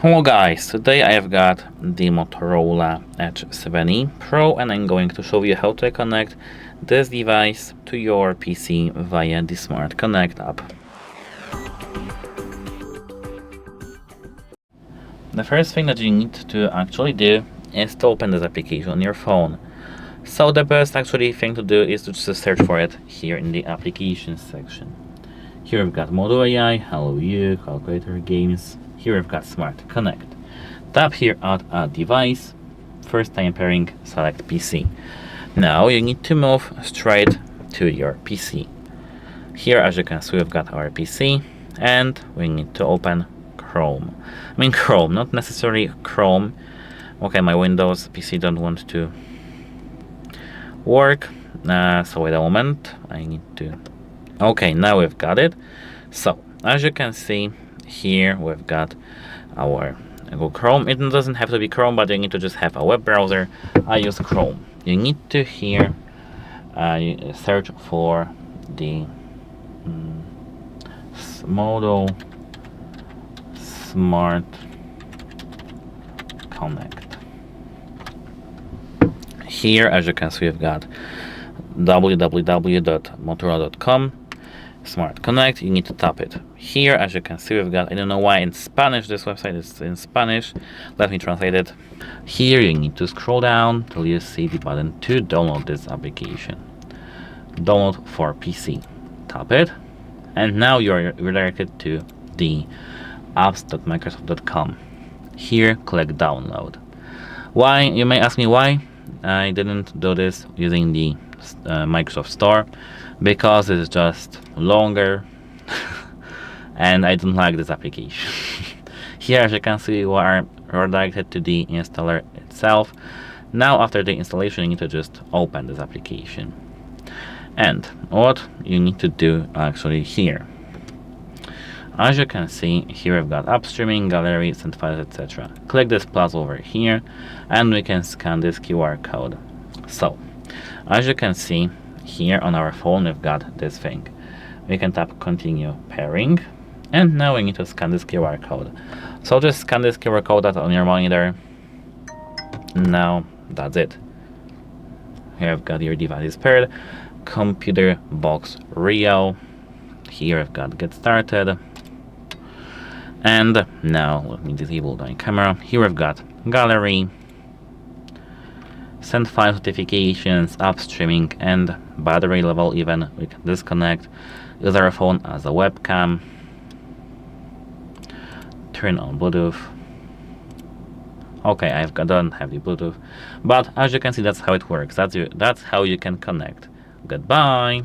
Hello guys, today I have got the Motorola Edge 7e Pro and I'm going to show you how to connect this device to your PC via the Smart Connect app. The first thing that you need to actually do is to open this application on your phone. So the best thing to do is to just search for it here in the applications section. Here we've got Modo AI, Hello You, Calculator Games. Here we've got Smart Connect. Tap here at Add Device. First time pairing, select PC. Now you need to move straight to your PC. Here, as you can see, we've got our PC and we need to open Chrome. Chrome, not necessarily Chrome. Okay, my Windows PC don't want to work. So wait a moment, I need to... Okay, now we've got it. So, as you can see, here we've got our Google Chrome. It doesn't have to be Chrome, but you need to just have a web browser. I use Chrome. You need to here search for the Motorola Smart Connect. Here, as you can see, we've got www.motorola.com Smart Connect. You need to tap it. Here, as you can see, we've got, I don't know why in Spanish, this website is in Spanish. Let me translate it. Here you need to scroll down till you see the button to download this application. Download for PC. Tap it. And now you're redirected to the apps.microsoft.com. Here, click download. Why? You may ask me why I didn't do this using the Microsoft Store, because it's just longer and I don't like this application. Here, as you can see, we are redirected to the installer itself. Now after the installation, you need to just open this application. And what you need to do actually here, as you can see, here we've got app streaming, gallery, send files, etc. Click this plus over here and we can scan this QR code. So, as you can see, here on our phone we've got this thing. We can tap continue pairing and now we need to scan this QR code. So just scan this QR code that's on your monitor. Now that's it. Here I've got your device is paired. Computer box real. Here I've got get started. And now let me disable my camera. Here I've got gallery, send file notifications, app streaming, and battery level even. We can disconnect, use our phone as a webcam, turn on Bluetooth. Okay, don't have the Bluetooth, but as you can see, that's how it works. That's how you can connect. Goodbye.